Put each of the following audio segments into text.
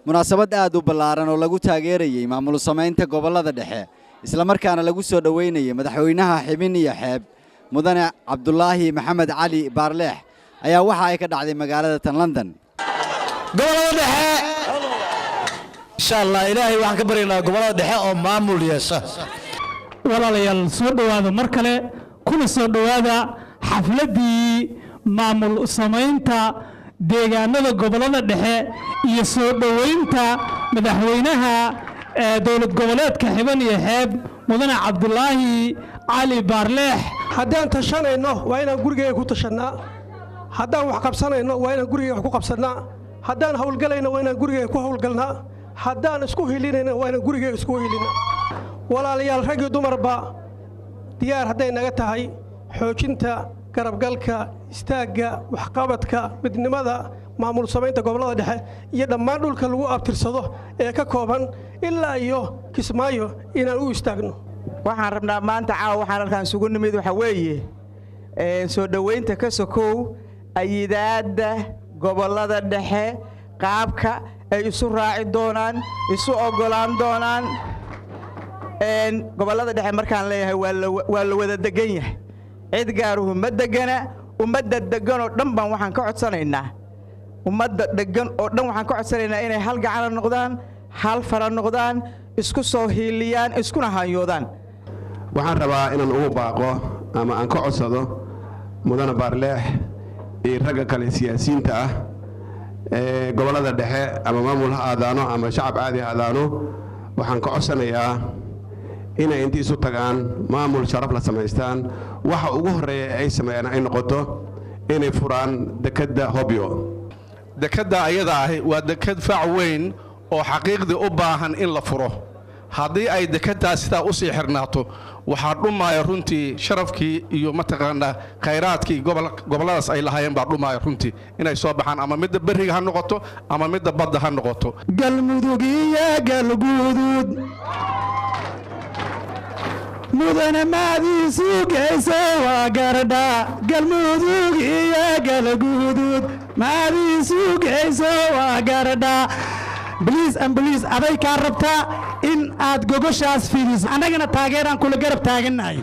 munaasabad aad u ballaaran oo lagu taageerayay maamul Usameynta Gobolada Dhexe isla markaana lagu soo dhaweynayay madaxweynaha xibin iyo xeeb mudane Cabdullaahi Maxamed Cali Baarleex ayaa waxa ay ka dhacday magaalada tan London. Gobolada Dhexe insha Allah Ilaahay waxaan ka baryaynaa Gobolada Dhexe oo maamul yeesha. walaalayaal soo dhawaada mar kale kuna soo dhawaada xafladii maamul Usameynta deegaanada Gobolada Dhexe iyo soo dhaweynta madaxweynaha dawlad goboleedka xibin iyo xeeb mudane Cabdullaahi Cali Baarleex. haddaan tashanayno waa inaan gurigeena ku tashanaa, haddaan wax qabsanayno waa inaan gurigeena wax ku qabsanaa, haddaan hawlgalayno waa inaan gurigeena ku hawlgalnaa, haddaan isku hilinayno waa inaan gurigeena isku hilinaa. walaalayaal rag iyo dumarba diyaar hadday naga tahay xoojinta garabgalka istaagga waxqabadka midnimada maamul Usameynta Gobolada Dhexe iyo dhammaan dhulka lagu abtirsado ee ka kooban ilaa iyo Kismaayo inaan u istaagno. waxaan rabnaa maanta caawa waxaan halkaan isugu nimid waxa weeye soo dhaweynta ka sokow ayidaada Gobolada Dhexe qaabka ay isu raaci doonaan isu ogolaan doonaan Gobolada Dhexe markaan leeyahay waa la wada degan yahay cid gaaruhu ma degana ummadda degan oo dhan baan waxaan ka codsanaynaa ummadda degan oo dhan waxaan ka codsanaynaa inay hal gacan noqdaan hal fara noqdaan isku soo hiiliyaan iskuna hayoodaan. waxaan rabaa inaan ugu baaqo ama aan ka codsado mudane Baarleex iyo ragga kale siyaasiyiinta ah ee Gobolada Dhexe ama maamul ha aadaano ama shacab caadi ha aadaano waxaan ka codsanayaa inay intii isu tagaan maamul sharaf la sameystaan waxa ugu horeeya ay sameeyaan ay noqoto inay furaan dekada Hobyo. dekada ayada ah waa dekad faac weyn oo xaqiiqdi u baahan in la furo. haddii ay dekadaas sidaa u sii xirnaato waxaa dhumaya runtii sharafkii iyo mataqaanaa khayraadkii goboladaas ay lahaayeen baa dhumaya runtii inay soo baxaan ama midda bariga ha noqoto ama midda badda ha noqoto. galmudug iyo galguduud mudane maadiisu geyso waa garadha galmudug iyo galguduud maadiisu geyso waa garadha. بليز أم بليز أبي كاربتا إن أد جوجوشاس فينيس أنا جنا تاجران كل جرب تاجرناي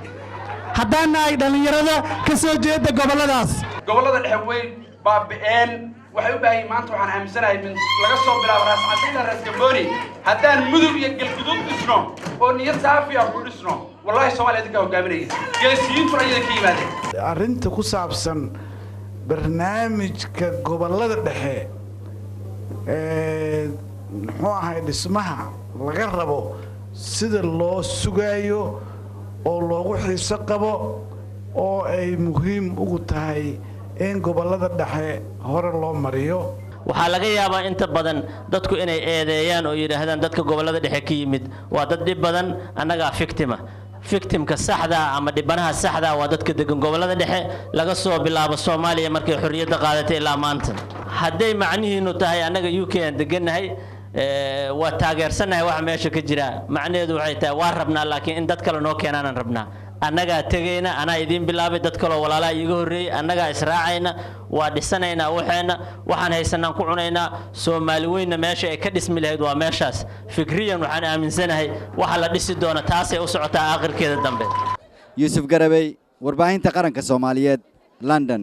هدانا إذا يردا كسوجي ده gobolada dhexe weyn baabeen waxay u baahan maanta waxaan aaminsanahay min laga soo bilaabo raas cadina raas gabooni haddaan mudug iyo galgudud dhisno oo niyad saafi ah ku dhisno wallahi Soomaaliya dadka hogaaminaysa geesiyiintu ayay ka yimaadeen. arrinta ku saabsan barnaamijka Gobolada Dhexe muxuu ahay dhismaha laga rabo sida loo sugayo oo loogu xiiso qabo oo ay muhiim ugu tahay in Gobolada Dhexe hore loo mariyo. waxaa laga yaabaa inta badan dadku inay eedeeyaan oo yiraahdaan dadka Gobolada Dhexe ka yimid waa dad dhib badan anaga victimka saxda ama dhibanaha saxda waa dadka degan Gobolada Dhexe laga soo bilaabo Soomaaliya markay xorriyadda qaadatay ilaa maanta. hadday macnihiinu tahay anaga UK aan deganahay waa taageersanahay wax meesha ka jira macnaheedu waxay tahay waa rabnaa laakiin in dad kale noo keenaan rabnaa annaga tagayna anaa idin bilaabay dad kale walaalaha iga horeeyay annaga israacayna waa dhisanaynaa waxaan haysanaa ku cunaynaa Soomaali weyna meesha ay ka dhismi lahayd waa meeshaas fikriyan waxaan aaminsanahay waxa la dhisi doona taasay u socotaa aakhirkeeda dambe. Yusuf Garabey warbaahinta qaranka Soomaaliyeed London.